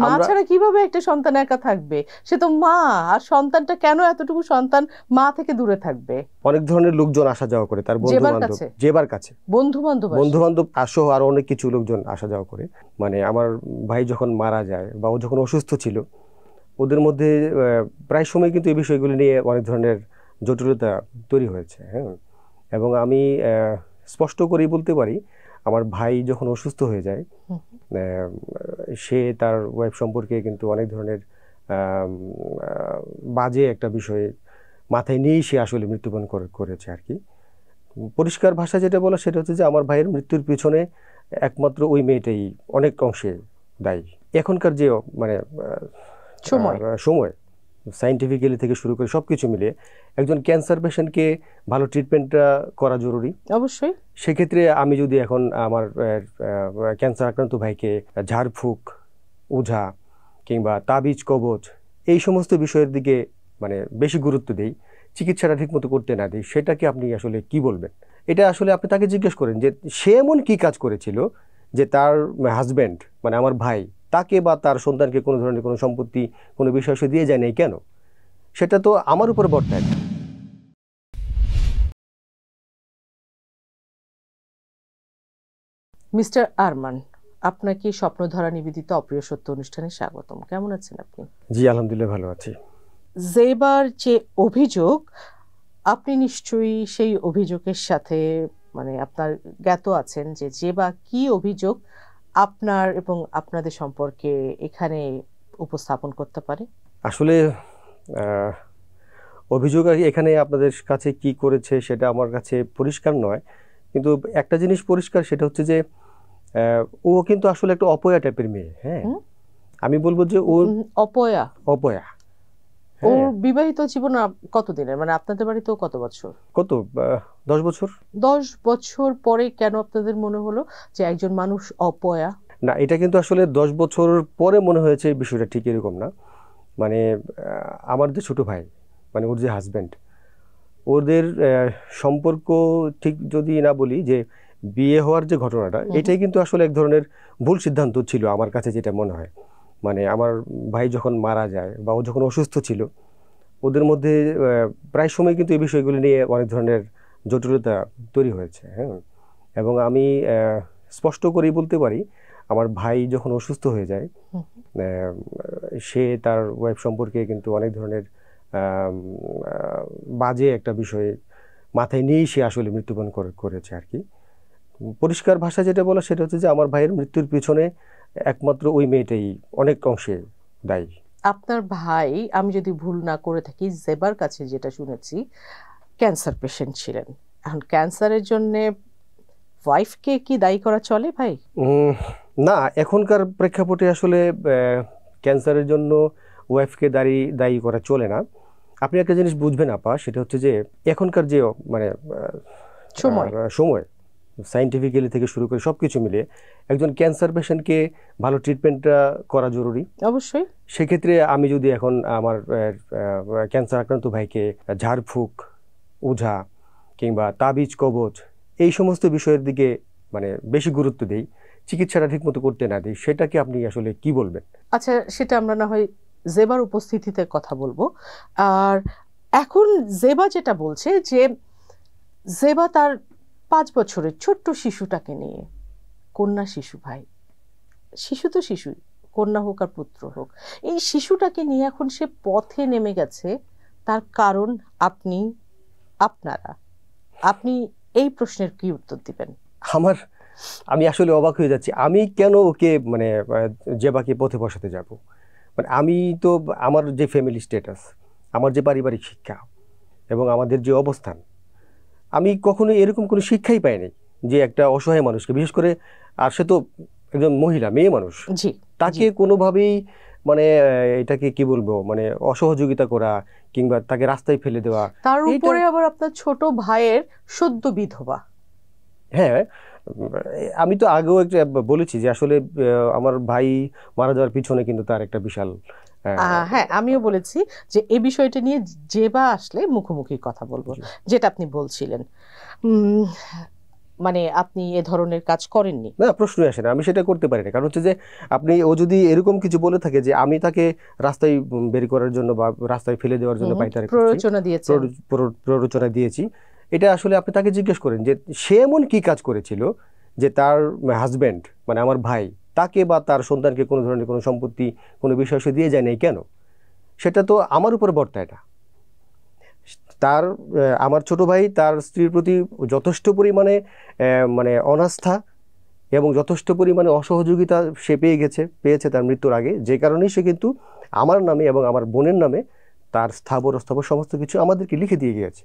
মা ছাড়া কিভাবে একটা সন্তান একা থাকবে? সে তো মা, আর সন্তানটা কেন এতটুকু সন্তান মা থেকে দূরে থাকবে? অনেক ধরনের লোকজন আসা যাওয়া করে, তার বন্ধু বান্ধব, যেবার কাছে বন্ধু বান্ধব আসো, আর অনেক কিছু লোকজন আসা যাওয়া করে। মানে আমার ভাই যখন মারা যায় বা ও যখন অসুস্থ ছিল, ওদের মধ্যে প্রায় সময় কিন্তু এই বিষয়গুলো নিয়ে অনেক ধরনের জটিলতা তৈরি হয়েছে। হ্যাঁ, এবং আমি স্পষ্ট করেই বলতে পারি, আমার ভাই যখন অসুস্থ হয়ে যায়, সে তার ওয়াইফ সম্পর্কে কিন্তু অনেক ধরনের বাজে একটা বিষয় মাথায় নিয়েই সে আসলে মৃত্যুবরণ করেছে আর কি। পরিষ্কার ভাষা যেটা বলা সেটা হচ্ছে যে আমার ভাইয়ের মৃত্যুর পিছনে একমাত্র ওই মেয়েটাই অনেক অংশে দায়ী। এখনকার যে মানে সময় সাইন্টিফিক্যালি থেকে শুরু করে সবকিছু মিলিয়ে একজন ক্যান্সার পেশেন্টকে ভালো ট্রিটমেন্টটা করা জরুরি অবশ্যই। সেক্ষেত্রে আমি যদি এখন আমার ক্যান্সার আক্রান্ত ভাইকে ঝাড়ফুঁক, ওঝা কিংবা তাবিজ কবজ এই সমস্ত বিষয়ের দিকে মানে বেশি গুরুত্ব দেই, চিকিৎসাটা ঠিকমতো করতে না দিই, সেটাকে আপনি আসলে কি বলবেন? এটা আসলে আপনি তাকে জিজ্ঞেস করেন যে সে এমন কি কাজ করেছিল যে তার হাজব্যান্ড মানে আমার ভাই তাকে বা তার সন্তানকে কোনো ধরনের কোনো সম্পত্তি কোনো বিষয় সে দিয়ে যায় নাই কেন? সেটা তো আমার উপর বর্তায় না। মিস্টার আরমান, আপনাকে স্বপ্নধারা নিবেদিত অপ্রিয় সত্য অনুষ্ঠানে স্বাগতম। কেমন আছেন আপনি? জি আলহামদুলিল্লাহ ভালো আছি। জেবার যে অভিযোগ, আপনি নিশ্চয়ই সেই অভিযোগের সাথে মানে আপনার জ্ঞাত আছেন যে জেবা কি অভিযোগ আপনার এবং আপনাদের সম্পর্কে এখানে উপস্থাপন করতে পারে? আসলে অভিযোগ এখানে আপনাদের কাছে কি করেছে সেটা আমার কাছে পরিষ্কার নয়, কিন্তু একটা জিনিস পরিষ্কার, সেটা হচ্ছে যে ও কিন্তু আসলে একটা অপয়া টাইপের মেয়ে। হ্যাঁ, আমি বলবো যে ও অপয়া। অপয়া। ওর বিবাহিত জীবন কতদিনের? মানে আপনাদের বাড়িতেও কত বছর? কত 10 বছর। 10 বছর পরে কেন আপনাদের মনে হলো যে একজন মানুষ অপয়া? না, এটা কিন্তু আসলে 10 বছর পরে মনে হয়েছে বিষয়টা ঠিক এরকম না। মানে আমার যে ছোট ভাই মানে ওর যে হাজব্যান্ড, ওদের সম্পর্ক ঠিক যদি না বলি যে বিয়ে হওয়ার যে ঘটনাটা, এটাই কিন্তু আসলে এক ধরনের ভুল সিদ্ধান্ত ছিল আমার কাছে যেটা মনে হয়। মানে আমার ভাই যখন মারা যায় বা ও যখন অসুস্থ ছিল, ওদের মধ্যে প্রায় সময় কিন্তু এই বিষয়গুলো নিয়ে অনেক ধরনের জটিলতা তৈরি হয়েছে। হ্যাঁ, এবং আমি স্পষ্ট করেই বলতে পারি, আমার ভাই যখন অসুস্থ হয়ে যায়, সে তার ওয়াইফ সম্পর্কে কিন্তু অনেক ধরনের বাজে একটা বিষয় মাথায় নিয়েই সে আসলে মৃত্যুবরণ করেছে আর কি। পরিষ্কার ভাষা যেটা বলা সেটা হচ্ছে যে আমার ভাইয়ের মৃত্যুর পিছনে একমাত্র ওই মেয়েটাই অনেক অংশে দায়ী। আপনার ভাই, আমি যদি ভুল না করে থাকি, জেবার কাছে যেটা শুনেছি ক্যান্সার পেশেন্ট ছিলেন। এখন ক্যান্সারের জন্য ওয়াইফকে কি দায়ী করা চলে ভাই? না, এখনকার প্রেক্ষাপটে আসলে ক্যান্সারের জন্য ওয়াইফকে দায়ী করা চলে না। আপনি একটা জিনিস বুঝবেন আপা, সেটা হচ্ছে যে এখনকার যে মানে সময় সাইন্টিফিক্যালি থেকে শুরু করে সবকিছু মিলিয়ে একজন ক্যান্সার পেশেন্টকে ভালো ট্রিটমেন্টটা করা জরুরি অবশ্যই। সেক্ষেত্রে আমি যদি এখন আমার ক্যান্সার আক্রান্ত ভাইকে ঝাড়ফুঁক, ওঝা কিংবা তাবিজ কবজ এই সমস্ত বিষয়ের দিকে মানে বেশি গুরুত্ব দেই, চিকিৎসাটা ঠিকমতো করতে না দিই, সেটাকে আপনি আসলে কি বলবেন? আচ্ছা, সেটা আমরা না হয় জেবার উপস্থিতিতে কথা বলবো। আর এখন জেবা যেটা বলছে যে জেবা তার 5 বছরের ছোট্ট শিশুটাকে নিয়ে, কন্যা শিশু ভাই, শিশু তো শিশুই, কন্যা হোক আর পুত্র হোক, এই শিশুটাকে নিয়ে এখন সে পথে নেমে গেছে। তার কারণ আপনি এই প্রশ্নের কি উত্তর দিবেন? আমি আসলে অবাক হয়ে যাচ্ছি, আমি কেন ওকে মানে জেবাকে পথে বসাতে যাব? মানে আমি তো আমার যে ফ্যামিলি স্ট্যাটাস, আমার যে পারিবারিক শিক্ষা এবং আমাদের যে অবস্থান, আমি কখনো এরকম কোনো শিক্ষাই পাইনি যে একটা অসহায় মানুষকে, বিশেষ করে আর সে তো একজন মহিলা, মেয়ে মানুষ, তাকে কোনোভাবেই মানে এটাকে কি বলবো মানে অসহযোগিতা করা কিংবা তাকে রাস্তায় ফেলে দেওয়া। তার উপরে আবার আপনার ছোট ভাইয়ের সদ্য বিধবা। হ্যাঁ, আমি তো আগেও একটা বলেছি যে আসলে আমার ভাই মারা যাওয়ার পিছনে কিন্তু তার একটা বিশাল হ্যাঁ, আমিও বলেছি যে এই বিষয়টা নিয়ে জেবা আসলে মুখোমুখি কথা বলবো, যেটা আপনি বলছিলেন। মানে আপনি এ ধরনের কাজ করেননি? না, প্রশ্নই আসে না, আমি সেটা করতে পারি না। কারণ হচ্ছে যে ও যদি এরকম কিছু বলে থাকে যে আমি তাকে রাস্তায় বের করার জন্য বা রাস্তায় ফেলে দেওয়ার জন্য পাইতারি করছি, প্ররোচনা দিয়েছেন। প্ররোচনা দিয়েছি, এটা আসলে আপনি তাকে জিজ্ঞেস করেন যে সে এমন কি কাজ করেছিল যে তার হাজব্যান্ড মানে আমার ভাই তাকে বা তার সন্তানকে কোনো ধরনের কোনো সম্পত্তি কোনো বিষয় সে দিয়ে যায় নাই কেন? সেটা তো আমার উপর বর্তায় না। তার আমার ছোট ভাই তার স্ত্রীর প্রতি যথেষ্ট পরিমাণে মানে অনাস্থা এবং যথেষ্ট পরিমাণে অসহযোগিতা সে পেয়েছে তার মৃত্যুর আগে, যে কারণেই সে কিন্তু আমার নামে এবং আমার বোনের নামে তার স্থাবর সমস্ত কিছু আমাদেরকে লিখে দিয়ে গিয়েছে।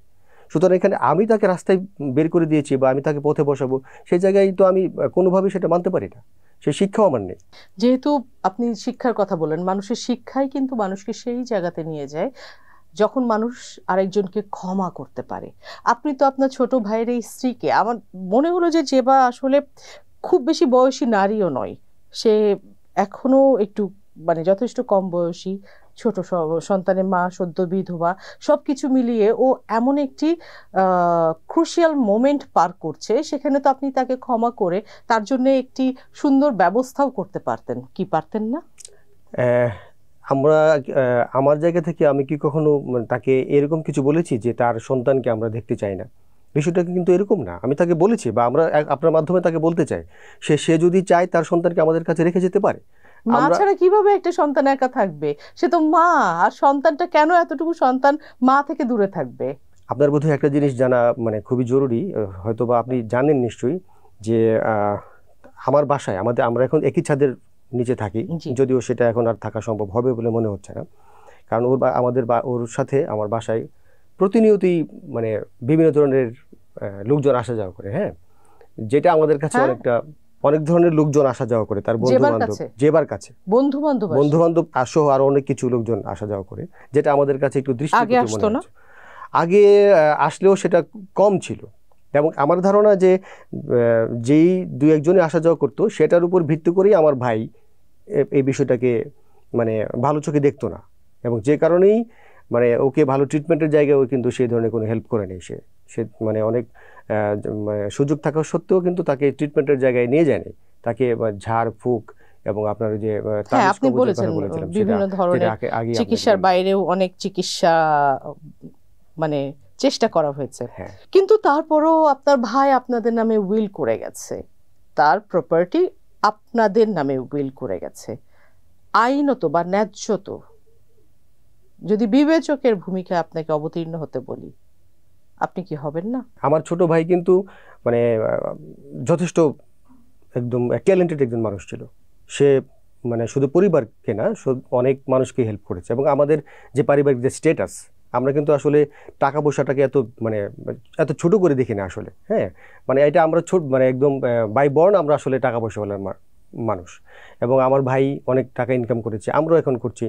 সুতরাং এখানে আমি তাকে রাস্তায় বের করে দিয়েছি বা আমি তাকে পথে বসাবো, সেই জায়গায় তো আমি কোনোভাবেই সেটা মানতে পারি না। সে শিক্ষাও আমার নেই। যেহেতু আপনি শিক্ষার কথা বলেন, মানুষের শিক্ষাই কিন্তু মানুষকে সেই জায়গাতে নিয়ে যায় যখন মানুষ আরেকজনকে ক্ষমা করতে পারে। আপনি তো আপনার ছোট ভাইয়ের এই স্ত্রীকে, আমার মনে হলো যে জেবা আসলে খুব বেশি বয়সী নারীও নয়, সে এখনো একটু মানে যথেষ্ট কম বয়সী, ছোট সন্তানের মা, সদ্য বিধবা, সবকিছু মিলিয়ে ও এমন একটি ক্রুশিয়াল মোমেন্ট পার করছে, সেখানে তো আপনি তাকে ক্ষমা করে তার জন্য একটি সুন্দর ব্যবস্থাও করতে পারতেন, কি পারতেন না? আমরা আমার জায়গা থেকে আমি কি কখনো তাকে এরকম কিছু বলেছি যে তার সন্তানকে আমরা দেখতে চাই না? বিষয়টা কিন্তু এরকম না। আমি তাকে বলেছি বা আমরা আপনার মাধ্যমে তাকে বলতে চাই, সে যদি চায় তার সন্তানকে আমাদের কাছে রেখে যেতে পারে। মা ছাড়া কিভাবে একটা সন্তান একা থাকবে? সে তো মা, আর সন্তানটা কেন এতটুকু সন্তান মা থেকে দূরে থাকবে? আপনার বোধহয় একটা জিনিস জানা মানে খুবই জরুরি, হয়তো বা আপনি জানেন নিশ্চয়ই, যে আমার বাসায় আমরা এখন একই ছাদের নিচে থাকি, যদিও সেটা এখন আর থাকা সম্ভব হবে বলে মনে হচ্ছে না। কারণ ওর সাথে আমার বাসায় প্রতিনিয়তই মানে বিভিন্ন ধরনের লোকজন আসা যাওয়া করে। হ্যাঁ, যেটা আমাদের কাছে অনেক ধরনের লোকজন আসা যাওয়া করে, তার বন্ধু বান্ধব, জেবার কাছে বন্ধু বান্ধব সহ আরো অনেক কিছু লোকজন আসা যাওয়া করে, যেটা আমাদের কাছে একটু দৃষ্টিকটু মনে হচ্ছে। আগে আসলেও সেটা কম ছিল, এবং আমার ধারণা যে যেই দুই একজনই আসা যাওয়া করতো সেটার উপর ভিত্তি করেই আমার ভাই এই বিষয়টাকে মানে ভালো চোখে দেখতো না, এবং যে কারণেই মানে ওকে ভালো ট্রিটমেন্টের জায়গায় ও কিন্তু সেই ধরনের কোনো হেল্প করে নেই। সে মানে অনেক সুযোগ থাকা সত্ত্বেও কিন্তু তাকে ট্রিটমেন্টের জায়গায় নিয়ে যায়নি, তাকে ঝাড় ফুঁক এবং আপনার যে আপনি বলেছেন বিভিন্ন ধরনের চিকিৎসার বাইরেও অনেক চিকিৎসা মানে চেষ্টা করা হয়েছে। কিন্তু তারপরও আপনার ভাই আপনাদের নামে উইল করে গেছে, তার প্রপার্টি আপনাদের নামে উইল করে গেছে। আইনত বা ন্যায্যত যদি বিবেচকের ভূমিকা আপনাকে অবতীর্ণ হতে বলি, আপনি কি হবেন না? আমার ছোট ভাই কিন্তু মানে যথেষ্ট একদম ট্যালেন্টেড একজন মানুষ ছিল। সে মানে শুধু পরিবারকে না, অনেক মানুষকে হেল্প করেছে, এবং আমাদের যে পারিবারিক যে স্ট্যাটাস, আমরা কিন্তু আসলে টাকা পয়সাটাকে এত ছোট করে দেখি না আসলে। হ্যাঁ, মানে এটা আমরা মানে একদম বাই বর্ন আমরা আসলে টাকা পয়সাওয়ালার মানুষ, এবং আমার ভাই অনেক টাকা ইনকাম করেছে, আমরাও এখন করছি।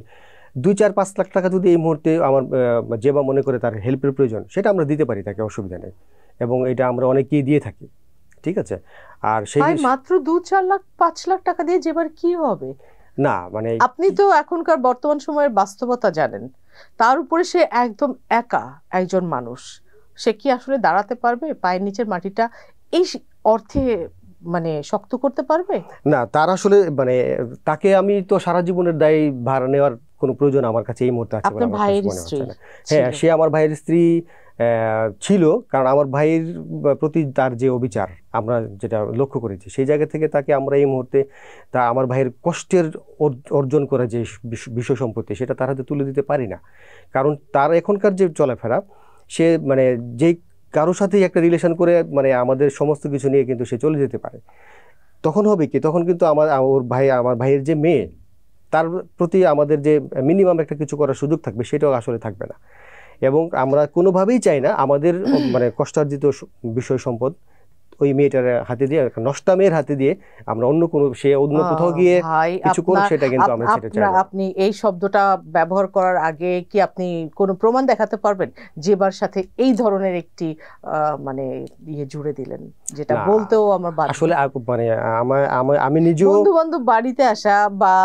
2-4-5 লাখ টাকা যদি এই মুহূর্তে আমার জেবা মনে করে তার হেল্পের প্রয়োজন, সেটা আমরা দিতে পারি, তাকে অসুবিধা নেই, এবং এটা আমরা অনেকেই দিয়ে থাকি। ঠিক আছে, আর সেই মাত্র 2-4 লাখ 5 লাখ টাকা দিয়ে জেবার কি হবে? না মানে আপনি তো এখনকার বর্তমান সময়ের বাস্তবতা জানেন, তার উপরে সে একদম একা একজন মানুষ, সে কি আসলে দাঁড়াতে পারবে? পায়ের নিচের মাটিটা এই অর্থে মানে শক্ত করতে পারবে না। তার আসলে মানে তাকে আমি তো সারা জীবনের দায় ভার নেওয়ার কোনো প্রয়োজন আমার কাছে এই মুহূর্তে আছে বলে আমার মনে হচ্ছে না। হ্যাঁ, সে আমার ভাইয়ের স্ত্রী ছিল, কারণ আমার ভাইয়ের প্রতি তার যে অবিচার আমরা যেটা লক্ষ্য করেছি, সেই জায়গা থেকে তাকে আমরা এই মুহূর্তে আমার ভাইয়ের কষ্টের অর্জন করা যে বিষয় সম্পত্তি, সেটা তার হাতে তুলে দিতে পারি না। কারণ তার এখনকার যে চলাফেরা, সে মানে যেই কারোর সাথেই একটা রিলেশন করে মানে আমাদের সমস্ত কিছু নিয়ে কিন্তু সে চলে যেতে পারে। তখন হবে কি, তখন কিন্তু আমার ভাইয়ের যে মেয়ে, তার প্রতি আমাদের যে মিনিমাম একটা কিছু করার সুযোগ থাকবে, সেটাও আসলে থাকবে না। এবং আমরা কোনোভাবেই চাই না আমাদের মানে কষ্টার্জিত বিষয় সম্পদ ওই মেয়েটার হাতে দিয়ে, নষ্টা মেয়ের হাতে দিয়ে আমরা অন্য কোথাও গিয়ে কিছু করব, সেটা কিন্তু আমরা সেটা চাই না। আপনি এই শব্দটা ব্যবহার করার আগে কি আপনি কোনো প্রমাণ দেখাতে পারবেন জেবার সাথে এই ধরনের একটি মানে জুড়ে দিলেন, যেটা বলতেও আমার আসলে মানে আমি নিজেও বন্ধু বান্ধব বাড়িতে আসা বা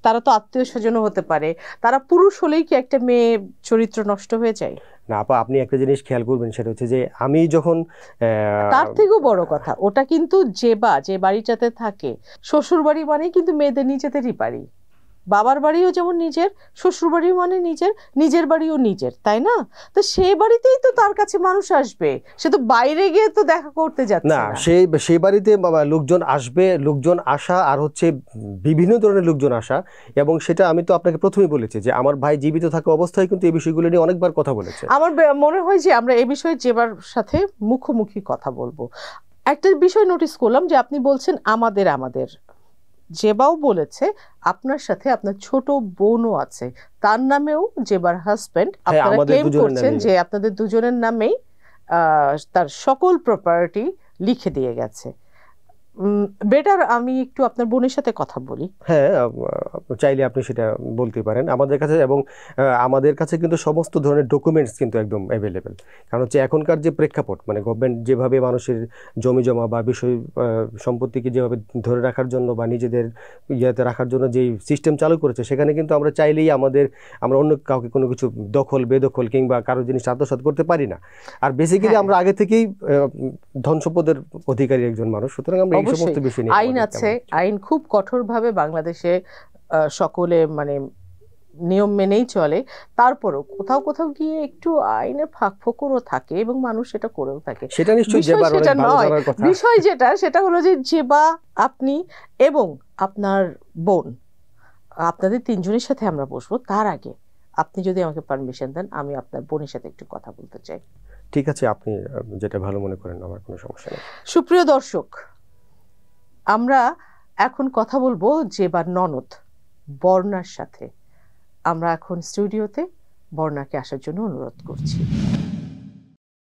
তারা তো আত্মীয় স্বজনও হতে পারে, তারা পুরুষ হলেই কি একটা মেয়ে চরিত্র নষ্ট হয়ে যায়? না আপা, আপনি একটা জিনিস খেয়াল করবেন, সেটা হচ্ছে যে আমি যখন তার থেকেও বড় কথা, ওটা কিন্তু যে বাড়িটাতে থাকে, শ্বশুর বাড়ি মানে কিন্তু মেয়েদের নিজেদেরই বাড়ি, বাবার বাড়িও যেমন নিজের, শ্বশুর বাড়িও মানে নিজের, নিজের বাড়িও নিজের, তাই না? তো সেই বাড়িতেই তো তার কাছে মানুষ আসবে, সে তো বাইরে গিয়ে তো দেখা করতে যাচ্ছে না, না। সেই বাড়িতে লোকজন আসবে, লোকজন আসা আর হচ্ছে বিভিন্ন ধরনের লোকজন আসা, এবং সেটা আমি তো আপনাকে প্রথমেই বলেছি যে আমার ভাই জীবিত থাকা অবস্থায় কিন্তু এই বিষয়গুলো নিয়ে অনেকবার কথা বলেছে। আমার মনে হয় যে আমরা এই বিষয়ে যেবার সাথে মুখোমুখি কথা বলবো। একটা বিষয় নোটিস করলাম যে আপনি বলছেন আমাদের, জেবাও বলেছে আপনার সাথে আপনার ছোট বোনও আছে, তার নামেও জেবার হাজবেন্ড হ্যাঁ, আপনারা আমাদের ক্লেম দুজনের করছেন নামেই। যে আপনাদের দুজনের নামেই তার সকল প্রপার্টি লিখে দিয়ে গেছে। বেটার আমি একটু আপনার বোনের সাথে কথা বলি। হ্যাঁ, চাইলে আপনি সেটা বলতে পারেন আমাদের কাছে, এবং আমাদের কাছে কিন্তু সমস্ত ধরনের ডকুমেন্টস কিন্তু একদম অ্যাভেলেবেল। কারণ হচ্ছে এখনকার যে প্রেক্ষাপট, মানে গভর্নমেন্ট যেভাবে মানুষের জমি জমা বা বিষয় সম্পত্তিকে যেভাবে ধরে রাখার জন্য বা নিজেদের ইয়াতে রাখার জন্য যেই সিস্টেম চালু করেছে, সেখানে কিন্তু আমরা চাইলেই আমরা অন্য কাউকে কোনো কিছু দখল বেদখল কিংবা কারো জিনিস আত্মসাৎ করতে পারি না। আর বেসিক্যালি হ্যাঁ, আমরা আগে থেকেই ধন সম্পদের অধিকারী একজন মানুষ, সুতরাং আমরা এই সমস্ত অবশ্যই বিষয় নিয়ে আইন আছে, আইন খুব কঠোরভাবে বাংলাদেশে সকলে মানে নিয়ম মেনেই চলে। তারপরও কোথাও কোথাও গিয়ে একটু আইনের ফাঁকফোকরও থাকে এবং মানুষ সেটা করেও থাকে। সেটা নিশ্চয়ই বিষয় জেবার সেটা অনেক ভালো নয়, জানার কথা। বিষয় সেটা হলো যে জেবা, আপনি এবং আপনার বোন, আপনাদের তিনজনের সাথে আমরা বসবো। তার আগে আপনি যদি আমাকে পারমিশন দেন, আমি আপনার বোনের সাথে একটু কথা বলতে চাই। ঠিক আছে, আপনি যেটা ভালো মনে করেন, আমার কোনো সমস্যা নেই। সুপ্রিয় দর্শক, আমরা এখন কথা বলবো জেবার ননদ বর্ণার সাথে। আমরা এখন স্টুডিওতে বর্ণাকে আসার জন্য অনুরোধ করছি।